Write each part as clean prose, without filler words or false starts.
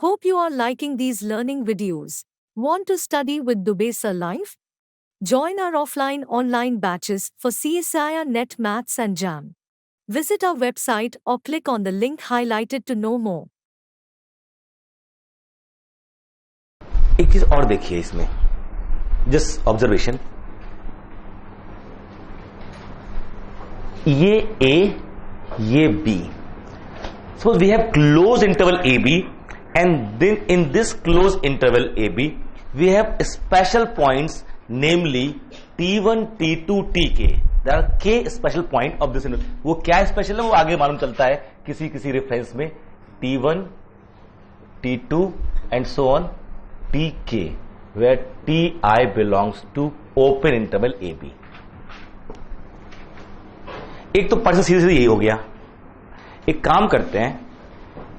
Hope you are liking these learning videos. Want to study with Dubey Sir Live? Join our offline online batches for CSIR Net Maths and JAM. Visit our website or click on the link highlighted to know more. एक चीज और देखिए इसमें, just observation, ये A ये B. Suppose we have close interval A B and then in this close interval A B we have special points, namely T1, T2, Tk. There are k special point of this interval. वो क्या special है वो आगे मालूम चलता है किसी किसी रेफरेंस में. T1, T2 and so on Tk, where Ti belongs to open interval AB. एक तो पर्सन सीधे सीधे यही हो गया. एक काम करते हैं,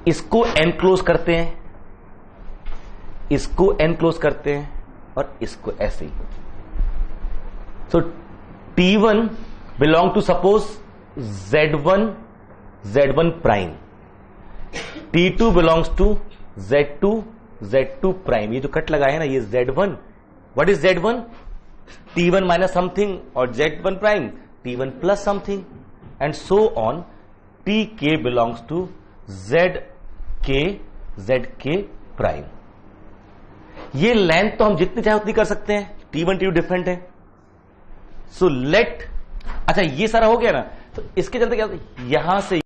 इसको एनक्लोज करते हैं, इसको एनक्लोज करते हैं और इसको ऐसे ही. So T1 belong to suppose Z1 prime, T2 belongs to Z2 prime. ये जो कट लगाए हैं ना, ये Z1. What is Z1? T1 minus something और Z1 prime T1 plus something and so on. Tk belongs to ZK prime. ये length तो हम जितनी चाहे उतनी कर सकते हैं. T1 T2 डिफरेंट है. सो लेट, अच्छा ये सारा हो गया ना, तो इसके चलते क्या होता है, यहां से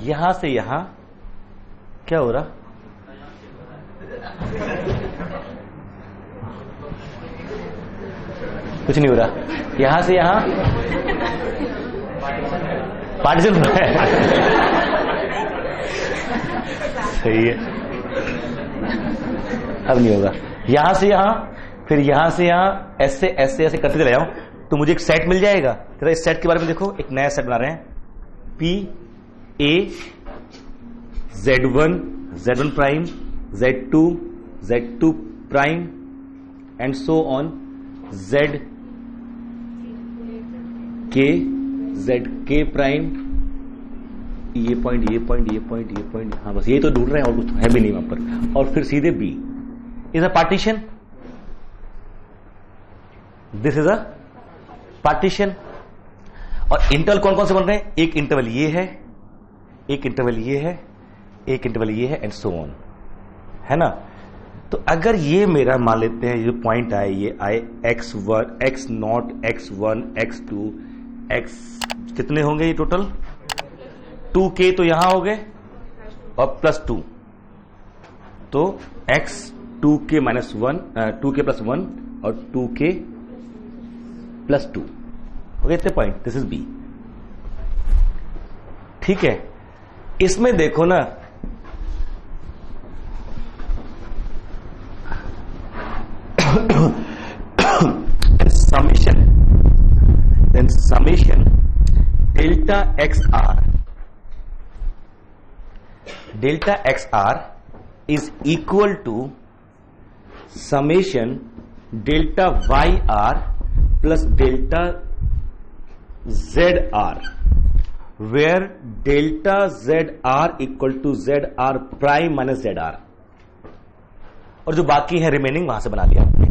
यहां से यहां क्या हो रहा, कुछ नहीं हो रहा. यहां से यहां पार्टीशन हो रहा है. सही है, अब नहीं होगा. यहां से यहां, फिर यहां से यहां, ऐसे ऐसे ऐसे करते चले जाओ तो मुझे एक सेट मिल जाएगा. जरा इस सेट के बारे में देखो. एक नया सेट बना रहे हैं. P A Z1 prime Z2 prime and so on ZK prime. ये पॉइंट, हाँ बस ये तो ढूंढ रहे हैं और कुछ है भी नहीं वहां पर. और फिर सीधे B is a partition. This is a partition. और इंटरवल कौन कौन से बन रहे हैं? एक इंटरवल ये है, एक इंटरवल ये है, एक इंटरवल ये है एंड सो ऑन, है ना. तो अगर ये मेरा मान लेते हैं, ये पॉइंट आए, ये आए x1 x0 x1 x2 x, कितने होंगे ये टोटल? 2k तो यहां हो गए और प्लस 2, तो x 2k minus 1, 2k plus 1 और 2k प्लस 2 हो गए इतने पॉइंट. This is B. ठीक है. इसमें देखो ना, summation delta xr is equal to summation delta yr plus delta zr, where delta zr equal to zr prime minus zr. और जो बाकी है रिमेनिंग वहां से बना लिया आपने.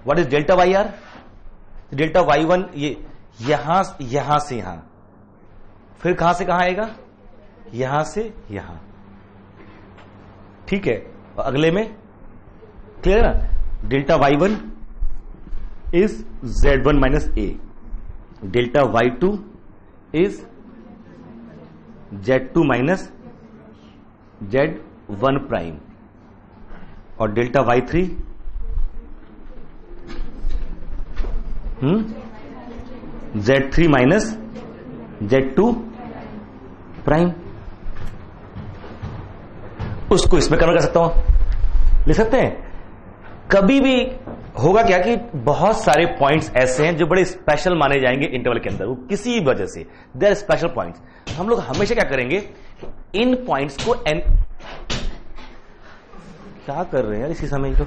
What is delta Y R? Delta Y one ये यहां से यहां, फिर कहां से कहां आएगा? यहां से यहां. ठीक है. और अगले में क्लियर है ना. Delta Y one is Z1 minus A, delta y two is Z2 minus Z1 prime और delta y three Z3 minus Z2 prime. उसको इसमें कन्वर्ट कर सकता हूं, लिख सकते हैं. कभी भी होगा क्या कि बहुत सारे पॉइंट्स ऐसे हैं जो बड़े स्पेशल माने जाएंगे इंटरवल के अंदर, वो किसी वजह से दे आर स्पेशल पॉइंट्स. हम लोग हमेशा क्या करेंगे, इन पॉइंट्स को क्या कर रहे हैं इसी समय तो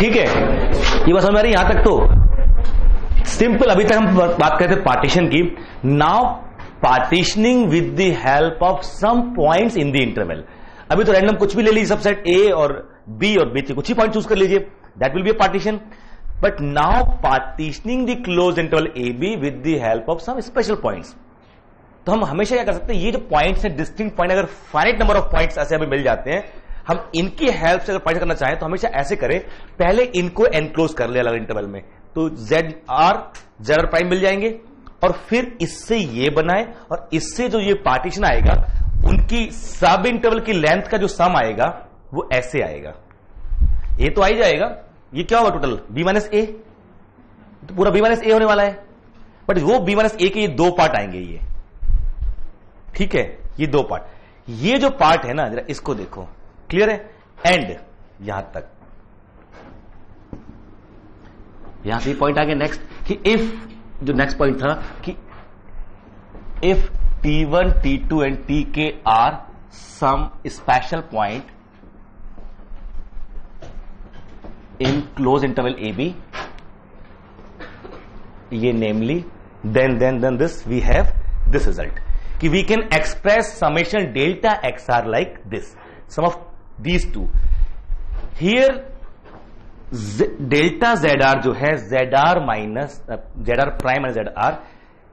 ठीक है, ये बात समझ में आ रही है यहां तक? तो सिंपल, अभी तक हम बात करते थे पार्टीशन की. Now partitioning with the help of some points in the interval. अभी तो रैंडम कुछ भी ले लीजिए, सबसेट ए और बी और बी, कुछ ही पॉइंट चूज कर लीजिए, that will be a partition. But now partitioning the close interval A B with the help of some special points. तो हम हमेशा क्या कर सकते हैं, ये जो पॉइंट्स है, डिस्टिंक्ट पॉइंट, अगर फाइनाइट नंबर ऑफ पॉइंट्स ऐसे हमें मिल जाते हैं, हम इनकी हेल्प से अगर पार्टीशन करना चाहें तो हमेशा ऐसे करें, पहले इनको एनक्लोज कर ले अलग इंटरवल में, तो जेड आर प्राइम मिल जाएंगे, और फिर इससे ये बनाए, और इससे जो ये पार्टीशन आएगा उनकी सब इंटरवल की लेंथ का जो सम आएगा वो ऐसे आएगा. ए तो आ ही जाएगा, ये क्या होगा टोटल बी माइनस ए, तो पूरा बी माइनस ए होने वाला है. बट वो बी माइनस ए के ये दो पार्ट आएंगे, ये ठीक है, ये दो पार्ट. ये जो पार्ट है ना, जरा इसको देखो, क्लियर है? एंड यहां तक, यहां से पॉइंट आ गया नेक्स्ट, कि इफ, जो नेक्स्ट पॉइंट था कि if T1, T2 and Tk are some special point in closed interval AB, ये namely, then this we have this result, कि we can express summation delta XR like this, some of these two. Here delta ZR जो है, ZR minus ZR prime and ZR,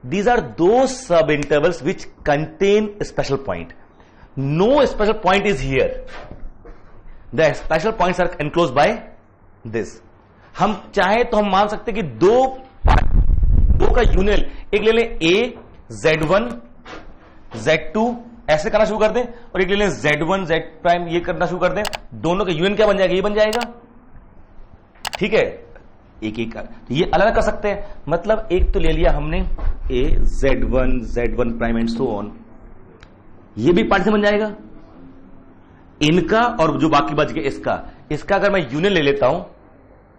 these are those sub intervals which contain a special point. No special point is here. The special points are enclosed by this. हम चाहे तो हम मान सकते कि दो का यूनियन, एक ले लें A Z1 Z2 ऐसे करना शुरू कर दें, और एक ले लें Z1 Z प्राइम ये करना शुरू कर दें, दोनों का यूनियन क्या बन जाएगा, ये बन जाएगा. ठीक है, एक एक तो ये अलग कर सकते हैं. मतलब एक तो ले लिया हमने ए Z1 prime and so on, ये भी पार्ट से बन जाएगा इनका, और जो बाकी बच गया इसका अगर मैं यूनियन ले लेता हूं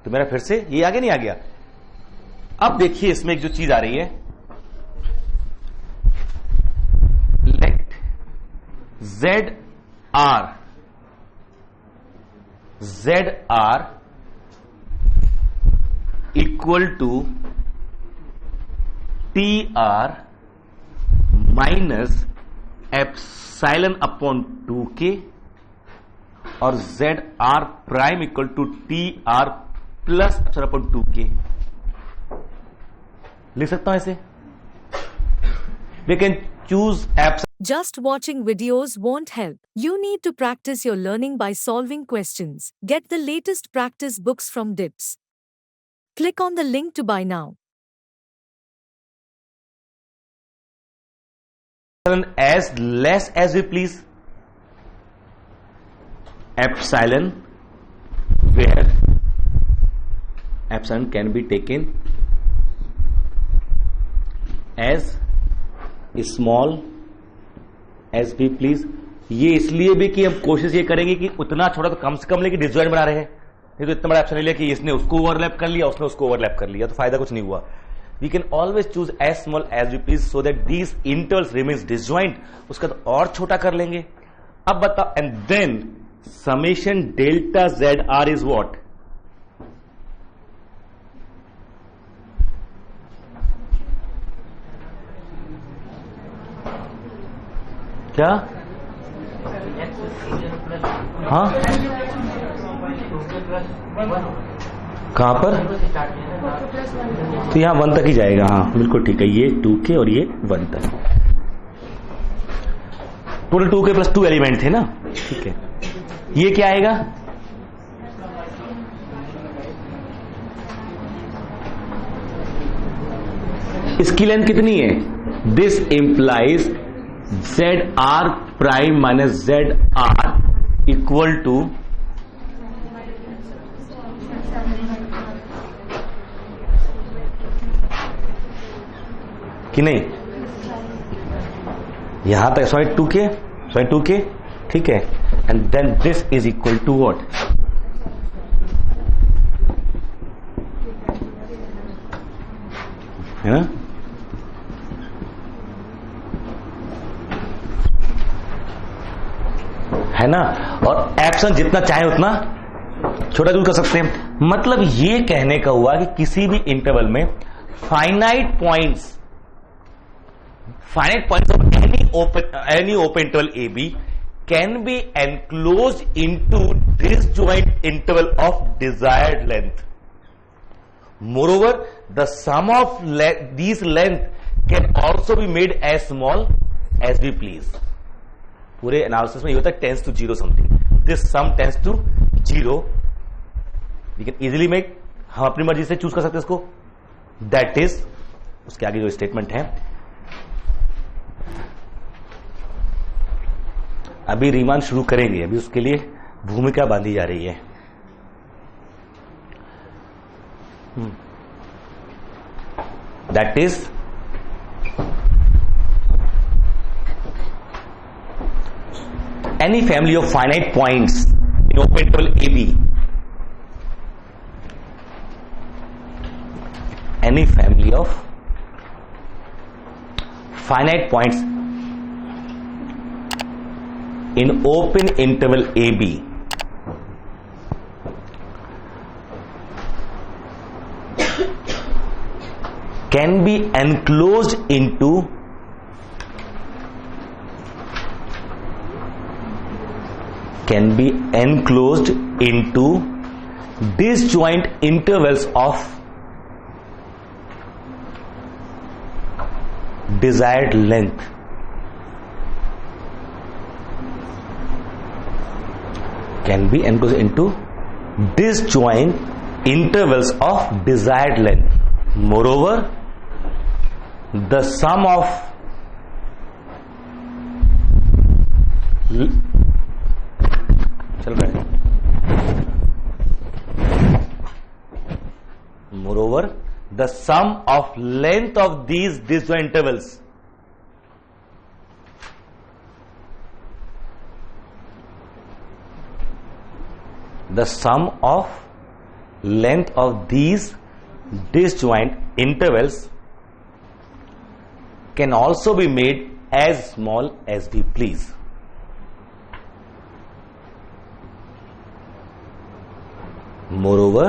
तो मेरा फिर से ये आगे नहीं आ गया. अब देखिए इसमें एक जो चीज आ रही है, let Z R equal to TR minus epsilon upon 2K, और ZR prime equal to TR plus epsilon upon 2K. लिख सकता हूं ऐसे, we can choose apps. Just watching videos won't help. You need to practice your learning by solving questions. Get the latest practice books from DIPS. Click on the link to buy now. As less as we please. Epsilon, where epsilon can be taken as small as we please. ये इसलिए भी कि हम कोशिश ये करेंगे कि उतना छोटा तो कम से कम लेके डिसजॉइंट बना रहे हैं, नहीं तो इतना बड़ा ऑप्शन ले लिया कि इसने उसको ओवरलैप कर लिया, उसने उसको ओवरलैप कर लिया, तो फायदा कुछ नहीं हुआ. We can always choose as small as we please so that these intervals remains disjoint. उसका तो और छोटा कर लेंगे. अब बताओ, and then summation delta Z R is what? क्या? हाँ, कहां पर? तो यहां 1 तक ही जाएगा. हाँ बिल्कुल ठीक है, ये 2K और ये 1 तक. टोटल 2K प्लस 2 एलिमेंट थे ना. ठीक है, ये क्या आएगा? इसकी लेंथ कितनी है? This implies ZR prime minus ZR equal to कि नहीं, यहां तक सॉरी 2K, ठीक है. And then this is equal to what? है ना? है ना? और एप्सिलॉन जितना चाहे उतना छोटा यूज कर सकते हैं। मतलब ये कहने का हुआ कि किसी भी इंटरवल में finite points of any open interval A B can be enclose into disjoint interval of desired length. Moreover the sum of these length can also be made as small as we please. पूरे analysis में ये होता है tends to zero something, this sum tends to zero, we can easily make, हम अपनी मर्जी से choose कर सकते हैं इसको। दैट इज, उसके आगे जो स्टेटमेंट है, अभी रीमान शुरू करेंगे, अभी उसके लिए भूमिका बांधी जा रही है। That is any family of finite points in open interval AB, any family of finite points in open interval AB can be enclosed into disjoint intervals of desired length. Can be enclosed into disjoint intervals of desired length. Moreover, the sum of चल रहा है, moreover the sum of length of these disjoint intervals can also be made as small as we please. Moreover,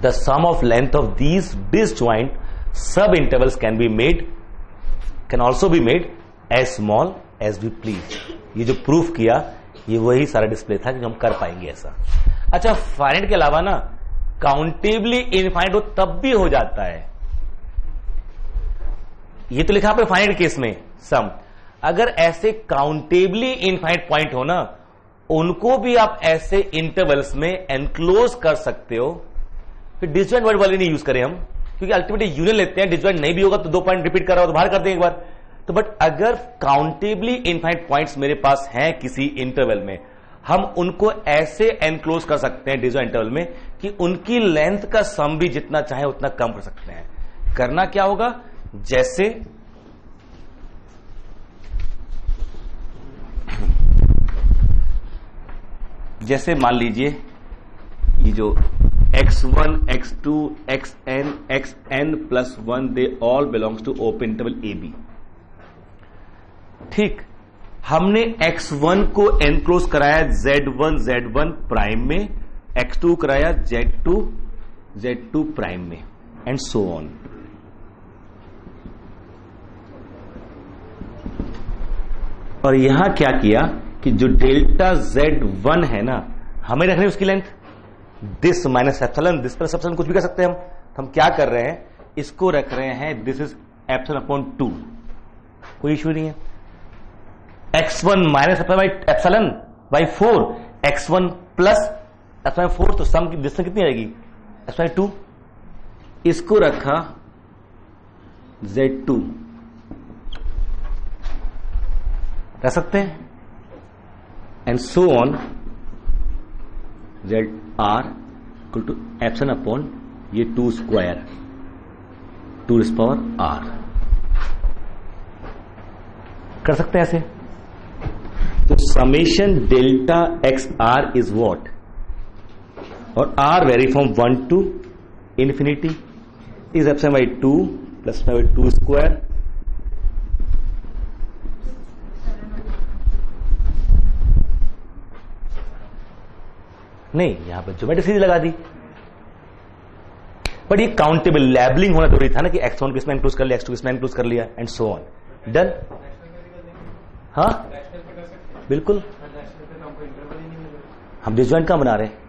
the sum of length of these disjoint subintervals can also be made as small as we please. ये जो proof किया, ये वही सारा display था कि हम कर पाएंगे ऐसा। अच्छा, फाइनाइट के अलावा ना काउंटेबली इनफाइनाइट हो तब भी हो जाता है। ये तो लिखा आपने फाइनाइट केस में सम, अगर ऐसे काउंटेबली इनफाइनाइट पॉइंट हो ना, उनको भी आप ऐसे इंटरवल्स में एनक्लोज कर सकते हो। फिर डिसजॉइंट वर्ड वाले नहीं यूज करें हम, क्योंकि अल्टीमेटली यूनियन लेते हैं, डिसजॉइंट नहीं भी होगा तो 2 पॉइंट रिपीट कर रहा हो तो बाहर कर देंगे एक बार। तो बट अगर काउंटेबली इनफाइनाइट पॉइंट्स मेरे पास हैं किसी इंटरवल में, हम उनको ऐसे एनक्लोज कर सकते हैं डिसजॉइंट इंटरवल में कि उनकी लेंथ का सम भी जितना चाहे उतना कम कर सकते हैं। करना क्या होगा, जैसे मान लीजिए ये जो x1, x2, xn, xn plus 1 they all belongs to open interval A B. ठीक, हमने x1 को एनक्लोज कराया z1 प्राइम में, x2 कराया z2 प्राइम में, एंड सो ऑन। और यहां क्या किया कि जो डेल्टा z1 है ना, हमें रखनी है उसकी length this minus epsilon, this plus epsilon, कुछ भी कर सकते हैं हम क्या कर रहे हैं, इसको रख रहे हैं दिस इज एप्सिलॉन अपॉन 2, कोई इश्यू नहीं है। x1 minus epsilon by 4, x1 plus epsilon 4, तो सम की डिस्टेंस कितनी आएगी, एप्सिलॉन 2। इसको रखा z2, रख सकते हैं, and so on z r equal to epsilon upon ये 2 square, 2 to the power r। कर सकते हैं ऐसे। तो summation delta X R is what, और r vary from 1 to infinity is epsilon by 2 plus by 2 square नहीं, यहां पर ज्योमेट्रिक सीरीज लगा दी, बट ये काउंटेबल लैबलिंग होना जरूरी था ना कि x1 किसमें इंक्लूड कर लिया, x2 किसमें इंक्लूड कर लिया एंड सो ऑन। डन। हाँ बिल्कुल, हम डिसजॉइंट कहां बना रहे हैं,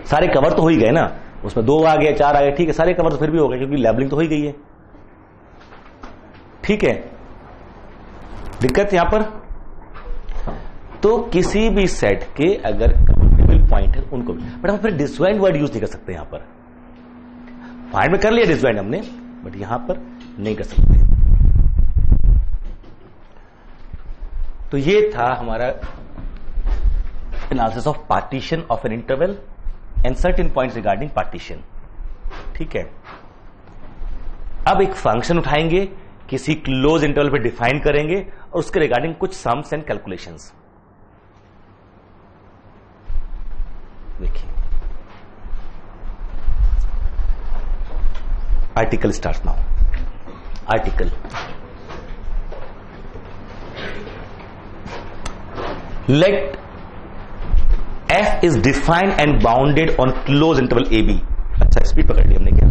सारे कवर तो हो ही गए ना, उसमें 2 आ गए 4 आ गए, ठीक है, सारे कवर तो फिर भी हो गए क्योंकि लेबलिंग तो हो ही गई है। ठीक है, दिक्कत यहां पर, तो किसी भी सेट के अगर काउंटेबल पॉइंट है उनको भी, बट हम फिर डिसजॉइंट वर्ड यूज नहीं कर सकते यहां पर। फाइंड में कर लिया डिसजॉइंट हमने, बट यहां पर नहीं कर सकते। तो ये था हमारा analysis of partition of an interval and certain points regarding partition. ठीक है, अब एक फंक्शन उठाएंगे, किसी क्लोज इंटरवल पे डिफाइन करेंगे और उसके रिगार्डिंग कुछ सम्स एंड कैलकुलेशंस। देखिए, article start now. Article, let f is defined and bounded on closed interval ab। अच्छा, स्पीड पकड़ ली हमने क्या,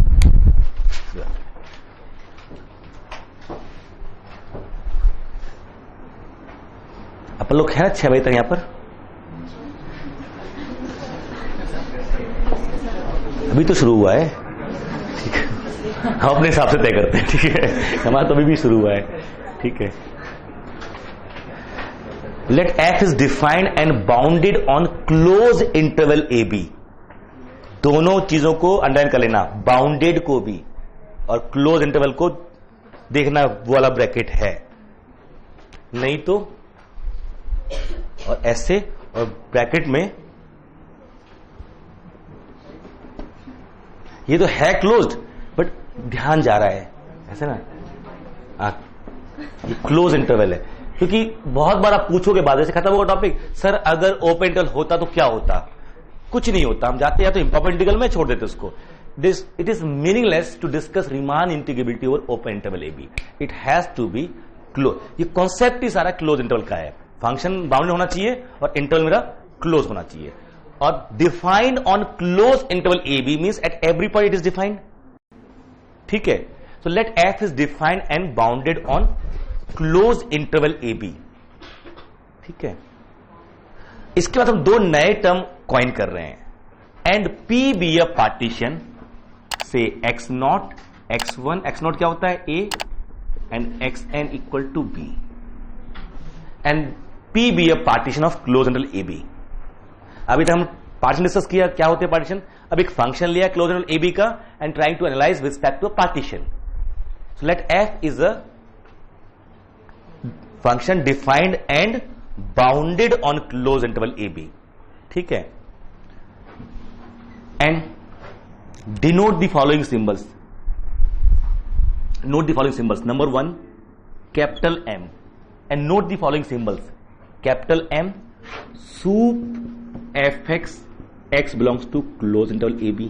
अपन लोग है 6 बजे तक यहां पर, अभी तो शुरू हुआ है। ठीक है, हम अपने हिसाब से तय करते हैं। ठीक है, हमारा तो अभी भी शुरू हुआ है। ठीक है, let f is defined and bounded on closed interval ab। दोनों चीजों को अंडरलाइन कर लेना, बाउंडेड को भी और क्लोज इंटरवल को देखना, वो वाला ब्रैकेट है, नहीं तो और ऐसे, और ब्रैकेट में ये तो है क्लोज्ड बट ध्यान जा रहा है ऐसे ना, ये क्लोज इंटरवल है। क्योंकि बहुत बार आप पूछोगे बाद से खत्म होगा टॉपिक, सर अगर ओपन इंटरवल होता तो क्या होता, कुछ नहीं होता, हम जाते या तो इम्प्रॉपर इंटीग्रल में छोड़ देते उसको। This it is meaningless to discuss Riemann integrability over open interval A B, it has to be close. ये कॉन्सेप्ट ही सारा क्लोज इंटरवल का है, फंक्शन बाउंडेड होना चाहिए और इंटरवल मेरा क्लोज होना चाहिए, और defined on close interval A B means at every point it is defined. ठीक है, so let F is defined and bounded on close interval A B. ठीक है, इसके बाद हम 2 नए टर्म कॉइन कर रहे हैं, and P be a partition से एक्स नॉट x1, x0 क्या होता है a, and xn equal to b, and p be a partition of close interval A B. अभी तक हम पार्टीशन डिस्कस किया, क्या होते हैं पार्टीशन। अब एक फंक्शन लिया क्लोज इंटरवल ए बी का and trying to analyse with respect to a partition. So let f is a function defined and bounded on close interval A B. ठीक है, and denote the following symbols. Note the following symbols. Number 1 capital M, and note the following symbols. Capital M sup fx x belongs to closed interval a b।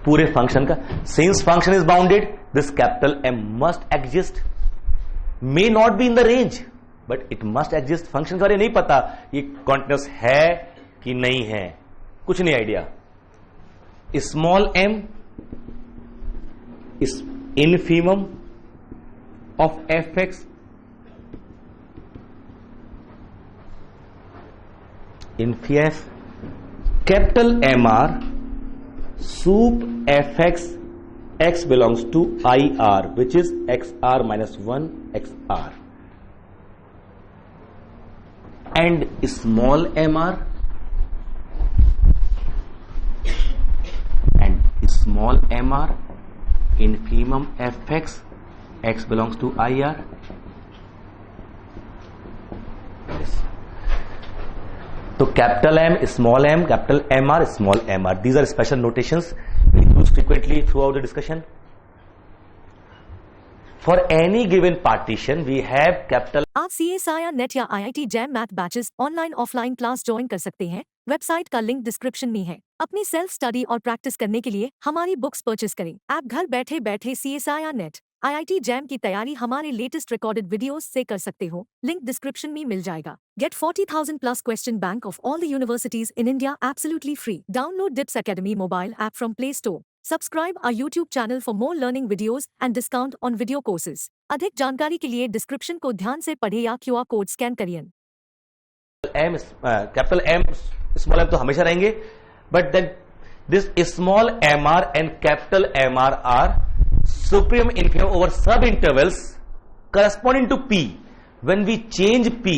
पूरे function का, since function is bounded, this capital M must exist, may not be in the range, but it must exist। Function के बारे में नहीं पता ये continuous है कि नहीं है, कुछ नहीं idea. Small m is infimum of fx, इनफीएफ। Capital MR sup fx x belongs to IR which is xr minus 1 xr, and small mr infimum fx x belongs to IR। तो capital M, small m, capital MR, small mr, these are special notations we use frequently throughout the discussion. For any given partition we have capital। आप CSIR net या IIT jam math batches online offline class join कर सकते हैं। Website का link description में है। अपनी self study और प्रैक्टिस करने के लिए हमारी बुक्स परचेस करें। आप घर बैठे बैठे CSIR नेट IIT जैम की तैयारी हमारे लेटेस्ट रिकॉर्डेड वीडियोस से कर सकते हो, लिंक डिस्क्रिप्शन में मिल जाएगा। Get 40,000 plus question bank of all the universities in India absolutely free. Download DIPS Academy mobile app from Play Store. Subscribe our YouTube channel for more learning videos and discount on video courses. अधिक जानकारी के लिए description को ध्यान से पढ़े या QR code scan करिए। कैपिटल एम स्मॉल एम तो हमेशा रहेंगे, but then this small M R and capital M R supreme infimum over sub-intervals corresponding to P. When we change P,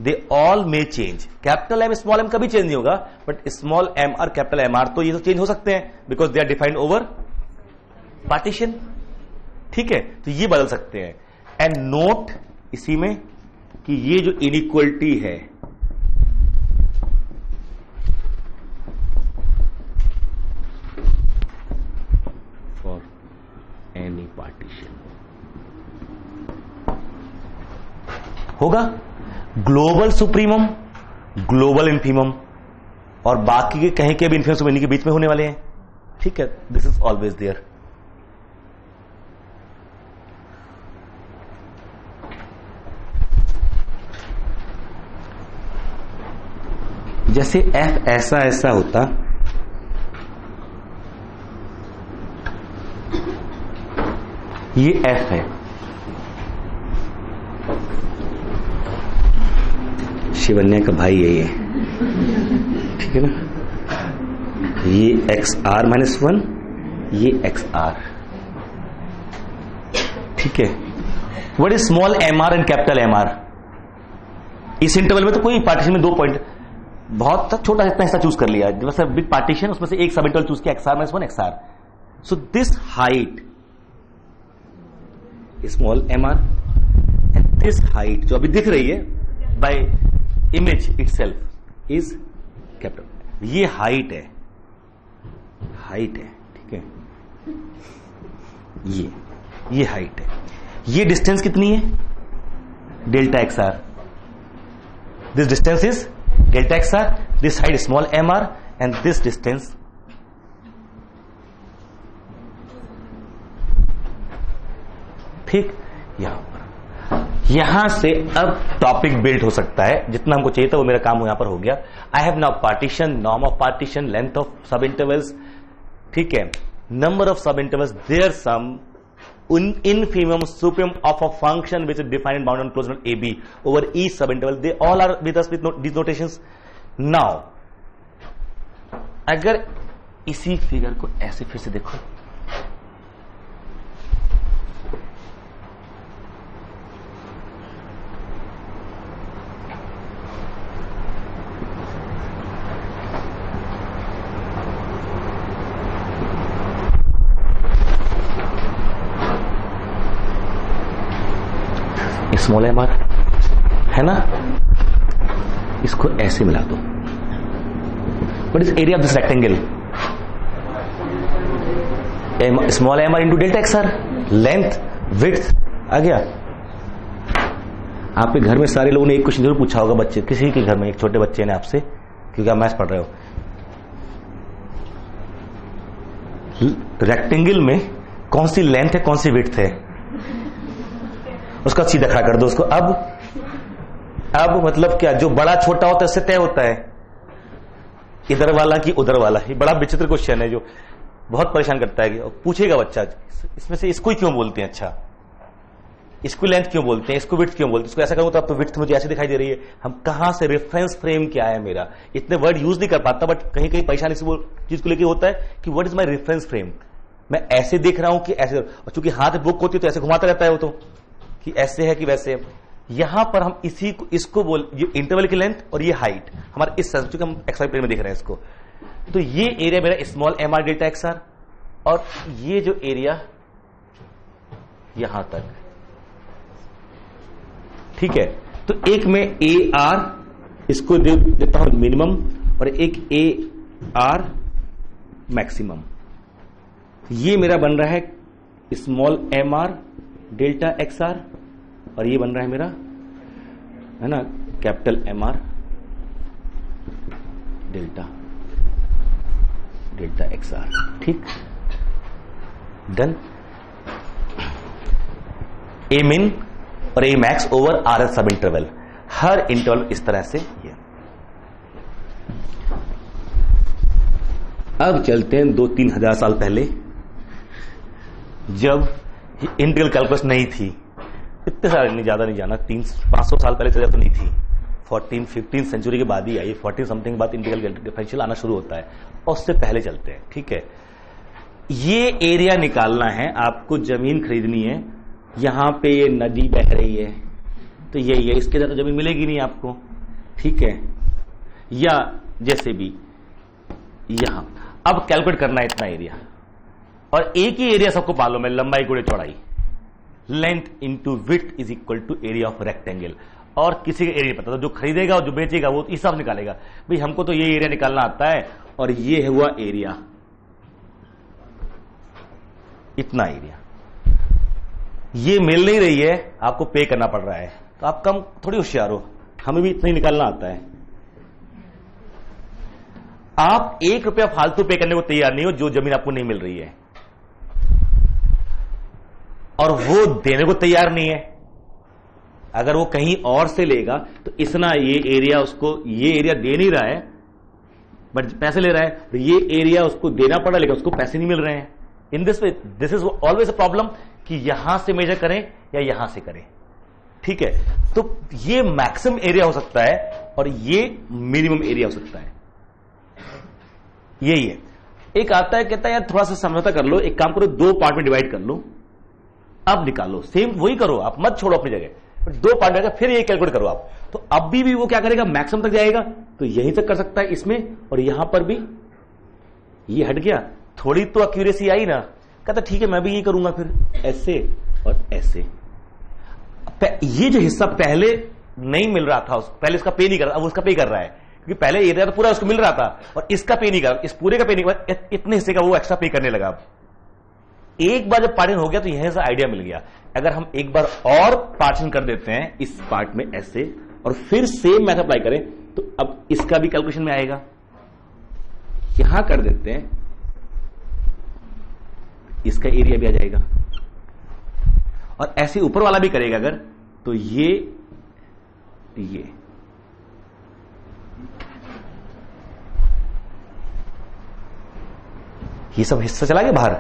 they all may change. Capital M, small m कभी change नहीं होगा, but small m और capital M R तो ये तो change हो सकते हैं, because they are defined over partition. ठीक है, तो ये बदल सकते हैं. And note इसी में कि ये जो inequality है, एनी पार्टीशन होगा ग्लोबल सुप्रीमम, ग्लोबल इन्फीमम और बाकी के कहीं के भी इन्फीमम सुप्रीमम के बीच में होने वाले हैं। ठीक है, दिस इज ऑलवेज देयर। जैसे एफ ऐसा ऐसा होता, ये एफ है, शिवन्या का भाई है ये, ठीक है ना, ये एक्स आर माइनस वन, ये एक्स आर, ठीक है। What is small M R and capital M R? इस इंटरवल में तो कोई पार्टीशन में 2 पॉइंट, बहुत छोटा इतना हिस्सा चूज कर लिया, मतलब बिग पार्टीशन, उसमें से एक सब इंटरवल चूज किया, X R minus one X R. So this height small M R and this height जो अभी दिख रही है by image itself is capital. ये हाइट है, हाइट है, ठीक है, ये हाइट है। ये डिस्टेंस कितनी है? Delta X R. This distance is delta X R, this height small M R and this distance ठीक। यहां से अब टॉपिक बिल्ड हो सकता है, जितना हमको चाहिए था वो मेरा काम यहां पर हो गया। I have now partition, norm of partition, length of sub intervals, ठीक है, number of sub intervals, their sum, infimum supremum of a function which is defined and bounded on closed interval AB over each sub interval. They all are with us with these notations. Now, अगर इसी figure को ऐसे फिर से देखो, small M are है ना, इसको ऐसे मिला दो। What is area of this rectangle? Small M R into delta X R, length width आ गया। आपके घर में सारे लोगों ने एक क्वेश्चन जरूर पूछा होगा, बच्चे, किसी के घर में एक छोटे बच्चे ने आपसे, क्योंकि आप मैथ्स पढ़ रहे हो, रेक्टेंगल में कौन सी लेंथ है कौन सी विड्थ है, उसका सीधा खड़ा कर दो उसको। अब मतलब क्या, जो बड़ा छोटा होता है उससे तय होता है, इधर वाला कि उधर वाला। ये बड़ा विचित्र क्वेश्चन है जो बहुत परेशान करता है। पूछेगा बच्चा, इसमें से इसको ही क्यों बोलते हैं, अच्छा इसको लेंथ क्यों बोलते हैं, इसको विड्थ क्यों बोलते हैं, इसको ऐसा करूं तो अब तो विड्थ मुझे ऐसे दिखाई दे रही है। हम कहां से, रेफरेंस फ्रेम क्या है मेरा, इतने वर्ड यूज नहीं कर पाता, बट कहीं कहीं परेशानी से वो चीज को लेकर होता है कि what is my reference frame. मैं ऐसे देख रहा हूं कि ऐसे, और चूंकि हाथ बुक होती है तो ऐसे घुमाता रहता है वो, तो कि ऐसे है कि वैसे है। यहां पर हम इसी को, इसको बोल, ये इंटरवल की लेंथ और ये हाइट हमारा इस सेंस, चूंकि हम एक्स वाई प्लेन में देख रहे हैं इसको, तो ये एरिया मेरा small M R delta X R, और ये जो एरिया यहां तक, ठीक है। तो एक में ए आर, इसको देता हूं मिनिमम, और एक ए आर मैक्सिमम। ये मेरा बन रहा है small M R delta X R, और ये बन रहा है मेरा, है ना, capital M R delta X R. ठीक, डन। ए मिन और a max over R S subinterval, हर इंटरवल इस तरह से ये। अब चलते हैं 2-3 हजार साल पहले, जब इंटीग्रल कैलकुलस नहीं थी। इतने सारे नहीं, ज्यादा नहीं जाना, 300-500 साल पहले चले तो नहीं थी। 14-15 सेंचुरी के बाद ही आई, 40 समथिंग बाद इंटीग्रल डिफरेंशियल आना शुरू होता है, और उससे पहले चलते हैं। ठीक है, ये एरिया निकालना है आपको, जमीन खरीदनी है, यहां पे ये नदी बह रही है तो यही है, इसके ज्यादा जमीन मिलेगी नहीं आपको। ठीक है, या जैसे भी यहां अब कैलकुलेट करना है इतना एरिया, और एक ही एरिया सबको मालूम है, लंबाई गुणे चौड़ाई, length into width is equal to area of rectangle. और किसी का एरिया पता, तो जो खरीदेगा और जो बेचेगा वो हिसाब निकालेगा, भाई हमको तो ये एरिया निकालना आता है और ये हुआ एरिया, इतना एरिया, ये मिल नहीं रही है, आपको पे करना पड़ रहा है, तो आप कम थोड़ी होशियार हो, हमें भी इतना ही निकालना आता है। आप 1 रुपया फालतू पे करने को तैयार नहीं हो जो जमीन आपको नहीं मिल रही है, और वो देने को तैयार नहीं है। अगर वो कहीं और से लेगा तो इतना ये एरिया उसको, ये एरिया दे नहीं रहा है बट पैसे ले रहा है, तो ये एरिया उसको देना पड़ा लेकिन उसको पैसे नहीं मिल रहे हैं। In this way this is always a problem कि यहां से मेजर करें या यहां से करें। ठीक है, तो ये मैक्सिमम एरिया हो सकता है और ये मिनिमम एरिया हो सकता है, यही है। एक आता है कहता है यार थोड़ा सा समझौता कर लो, एक काम करो 2 पार्ट में डिवाइड कर लो, अब निकालो, सेम वही करो, आप मत छोड़ो अपनी जगह, 2 पार्ट में फिर ये कैलकुलेट करो आप, तो अब भी वो क्या करेगा, मैक्सिमम तक जाएगा, तो यहीं तक कर सकता है इसमें, और यहां पर भी ये हट गया, थोड़ी तो एक्यूरेसी आई ना, कहता ठीक है मैं भी ये करूंगा, फिर ऐसे और ऐसे। ये जो हिस्सा पहले नहीं मिल रहा था, पहले इसका पे नहीं कर रहा, अब उसका पे कर रहा है, क्योंकि पहले एरिया तो पूरा उसको मिल रहा था और इसका पे नहीं कर, इस पूरे का पे नहीं कर, इतने हिस्से का वो एक्स्ट्रा पे करने लगा। एक बार जब पार्टीशन हो गया तो यहां से आइडिया मिल गया, अगर हम एक बार और पार्टीशन कर देते हैं इस पार्ट में ऐसे, और फिर सेम मैथड अप्लाई करें, तो अब इसका भी कैलकुलेशन में आएगा। यहां कर देते हैं, इसका एरिया भी आ जाएगा, और ऐसे ऊपर वाला भी करेगा अगर, तो ये सब हिस्सा चला गया बाहर।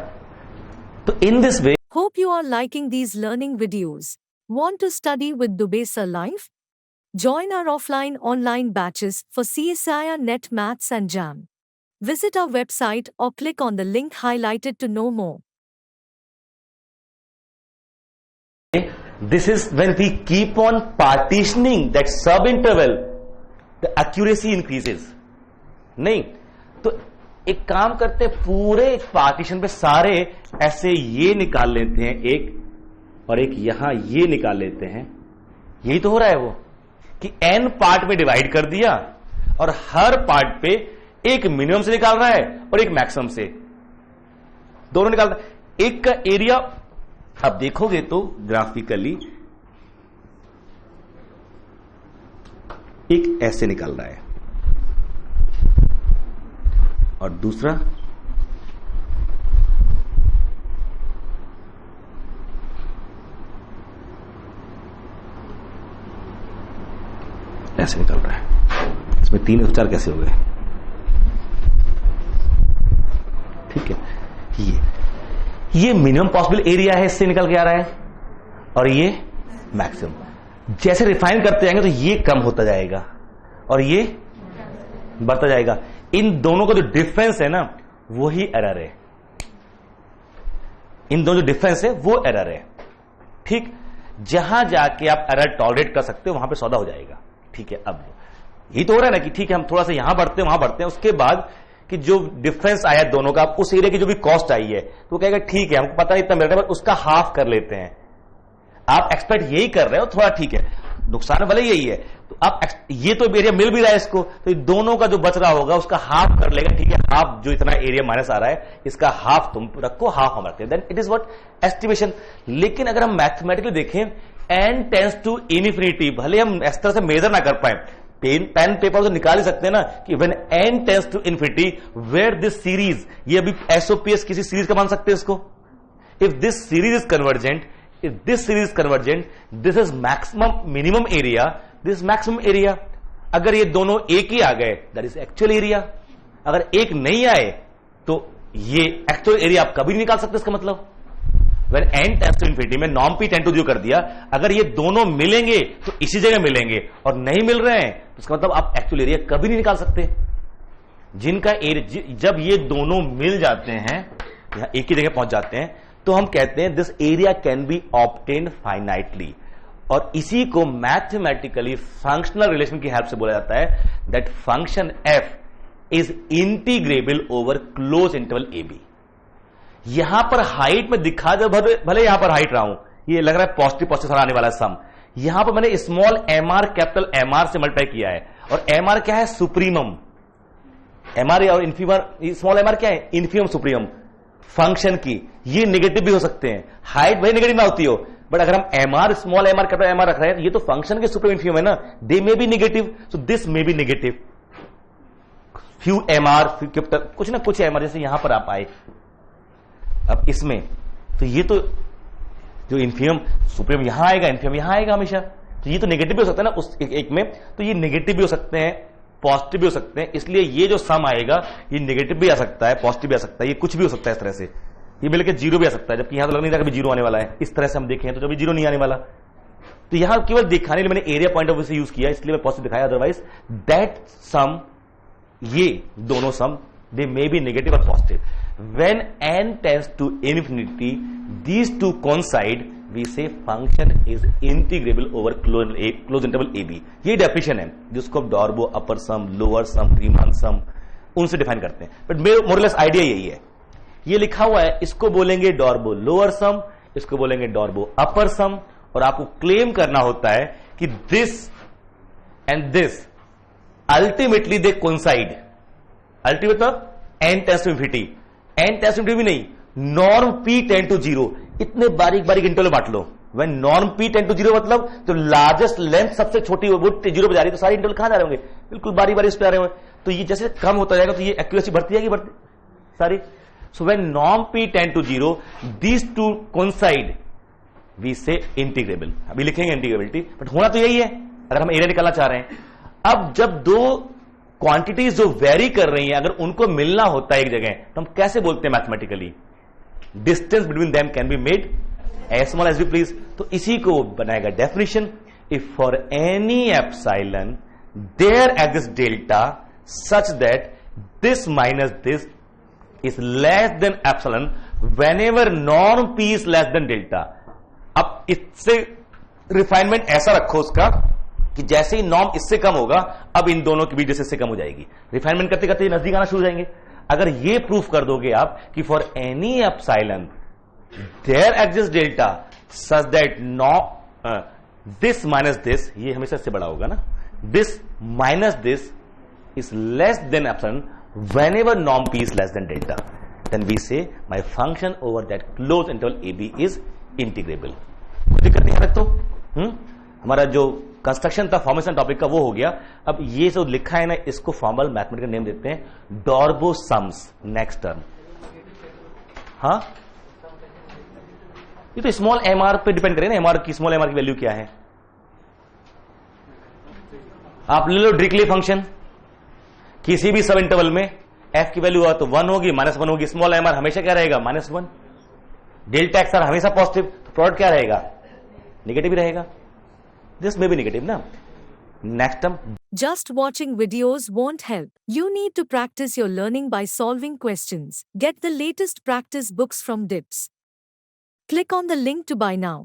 तो in this way, Hope you are liking these learning videos. Want to study with Dubesa Live? Join our offline online batches for CSIR Net Maths and JAM. Visit our website or click on the link highlighted to know more. this is when we keep on partitioning that sub-interval, the accuracy increases. नहीं, तो एक काम करते पूरे partition पे सारे ऐसे ये निकाल लेते हैं एक, और एक यहां ये निकाल लेते हैं। यही तो हो रहा है वो कि n पार्ट में डिवाइड कर दिया और हर पार्ट पे एक मिनिमम से निकाल रहा है और एक मैक्सिमम से, दोनों निकाल रहा है। एक का एरिया अब देखोगे तो ग्राफिकली एक ऐसे निकल रहा है और दूसरा ऐसे निकल रहा है। इसमें 3 और 4 कैसे हो गए? ठीक है, ये मिनिमम पॉसिबल एरिया है, इससे निकल के आ रहा है, और ये मैक्सिमम। जैसे रिफाइन करते जाएंगे तो ये कम होता जाएगा और ये बढ़ता जाएगा। इन दोनों का जो डिफरेंस है ना, वो ही एरर है। इन दोनों जो डिफरेंस है वो एरर है। ठीक, जहां जाके आप एरर टॉलरेट कर सकते हो वहां पे सौदा हो जाएगा। ठीक है, अब यही तो हो रहा है ना कि ठीक है हम थोड़ा सा यहां बढ़ते हैं वहां बढ़ते हैं, उसके बाद कि जो डिफरेंस आया दोनों का, उस एरिया की जो भी कॉस्ट आई है, तो कहेगा ठीक है हमको पता नहीं इतना मिल रहा है, उसका हाफ कर लेते हैं। आप एक्सपेक्ट यही कर रहे हो, थोड़ा ठीक है, नुकसान भले यही है, तो आप ये तो एरिया मिल भी रहा है इसको, तो दोनों का जो बच रहा होगा उसका हाफ कर लेगा। ठीक है, हाफ जो इतना एरिया माइनस आ रहा है इसका हाफ तुम रखो, हाफ हम रखते हैं, then it is what estimation. लेकिन अगर हम मैथमेटिकली देखें, n टेंड्स टू इनफिनिटी, भले हम इस तरह से मेजर ना कर पाए, पेन पेपर से निकाल ही सकते हैं ना कि when n tends to infinity where this series, ये अभी एसओपीएस किसी सीरीज का मान सकते हैं इसको। If this series is convergent if this series is convergent, this is maximum minimum area, this is maximum area. अगर ये दोनों एक ही आ गए, that is actual area. अगर एक नहीं आए तो ये एक्चुअल एरिया आप कभी नहीं निकाल सकते. इसका मतलब when n tends to infinity में norm p tend to 0 कर दिया, अगर ये दोनों मिलेंगे तो इसी जगह मिलेंगे, और नहीं मिल रहे हैं तो इसका मतलब आप एक्चुअल एरिया कभी नहीं निकाल सकते. जिनका एरिया, जब ये दोनों मिल जाते हैं, यहां एक ही जगह पहुंच जाते हैं, तो हम कहते हैं this area can be obtained finitely. और इसी को मैथमेटिकली फंक्शनल रिलेशन की हेल्प से बोला जाता है that function f is integrable over close interval A B. यहां पर हाइट में दिखा दे, भले यहां पर हाइट रहा हूं, ये लग रहा है पॉजिटिव पॉजिटिव आने वाला सम. यहां पर मैंने small M R capital M R से मल्टीप्लाई किया है, और एम आर क्या है? सुप्रीमम. एम आर और इन्फीमर, स्मॉल एम आर क्या है? इन्फीमम सुप्रीमम फंक्शन की. ये नेगेटिव भी हो सकते हैं, हाइट भले नेगेटिव ना होती हो, बट अगर हम M R small M R capital M R रख रहे हैं, ये तो फंक्शन के सुप्रीम इन्फीमम है ना, they may be negative, so this may be negative. Few M R, capital कुछ ना कुछ एम आर, जैसे यहां पर आप आए अब इसमें, तो ये तो जो इन्फीमम सुप्रीम यहां आएगा, इन्फीमम यहां आएगा हमेशा, तो ये तो नेगेटिव भी हो सकता है ना उस एक में, तो ये नेगेटिव भी हो सकते हैं, पॉजिटिव भी हो सकते हैं. इसलिए ये जो सम आएगा ये नेगेटिव भी आ सकता है, पॉजिटिव भी आ सकता है, ये कुछ भी हो सकता है. इस तरह से ये मिलकर जीरो भी आ सकता है, जबकि यहां तो लग नहीं रहा कभी जीरो आने वाला है. इस तरह से हम देखें तो कभी जीरो नहीं आने वाला. तो यहां केवल दिखाने के लिए मैंने एरिया पॉइंट ऑफ व्यू से यूज किया, इसलिए मैं पॉजिटिव दिखाया. अदरवाइज दैट सम, ये दोनों सम दे मे बी नेगेटिव और positive. When n tends to infinity, these two coincide, we say function is integrable over closed interval AB. ये डेफिनेशन है जिसको आप डॉर्बो, अपर सम, लोअर सम, रीमान सम, उनसे डिफाइन करते हैं. बट मेरे मोरलेस आइडिया यही है. ये लिखा हुआ है, इसको बोलेंगे डॉर्बो लोअर सम, इसको बोलेंगे डॉर्बो अपर सम, और आपको क्लेम करना होता है कि this and this ultimately they coincide. Ultimate n tends to infinity, n tends to infinity भी नहीं, नॉर्म p टेंड टू 0. इतने बारीक बारीक इंटरवल में बांट लो. When norm p tend to 0 मतलब जो लार्जेस्ट लेंथ सबसे छोटी वो 0 पे जा रही है, तो सारे इंटरवल कहां जा रहे होंगे? बिल्कुल बारी बारी उस पे आ रहे होंगे. तो ये जैसे कम होता जाएगा तो ये एक्यूरेसी बढ़ती जाएगी, बढ़ती सारी. So when norm p tend to 0, these two coincide, we say integrable. अभी लिखेंगे इंटीग्रेबिलिटी, बट होना तो यही है अगर हम एरिया निकालना चाह रहे हैं. अब जब दो क्वांटिटीज जो वेरी कर रही हैं, अगर उनको मिलना होता है एक जगह, तो हम कैसे बोलते हैं mathematically? Distance between them can be made as small as we please. तो इसी को बनाएगा definition. If for any epsilon there exist delta such that this minus this is less than epsilon whenever norm P is less than delta. अब इससे refinement ऐसा रखो उसका कि जैसे ही नॉर्म इससे कम होगा, अब इन दोनों की भी डिस्टेंस से कम हो जाएगी. रिफाइनमेंट करते करते नजदीक आना शुरू हो जाएंगे. अगर ये प्रूफ कर दोगे आप कि for any epsilon there exist delta such that this minus this, ये हमेशा इससे बड़ा होगा ना, this minus this is less than epsilon whenever norm P is less than delta, then we say my function over that close interval A B is integrable. कोई दिक्कत नहीं है. तो हमारा जो कंस्ट्रक्शन था फॉर्मेशन टॉपिक का वो हो गया. अब ये जो लिखा है ना, इसको फॉर्मल मैथमेटिकल नेम देते हैं डॉर्बो सम्स. नेक्स्ट टर्म, हाँ, ये तो स्मॉल एम आर पे डिपेंड करेगा ना, एम आर की, स्मॉल एम आर की वैल्यू क्या है. आप ले लो डिरिचलेट फंक्शन, किसी भी सब इंटरवल में एफ की वैल्यू तो 1 होगी, -1 होगी. स्मॉल एम आर हमेशा क्या रहेगा? -1. डेल्टा एक्स आर हमेशा पॉजिटिव, तो प्रोडक्ट क्या रहेगा? नेगेटिव ही रहेगा. This may be negative, na? Next term. Just watching videos won't help. You need to practice your learning by solving questions. Get the latest practice books from DIPS. Click on the link to buy now.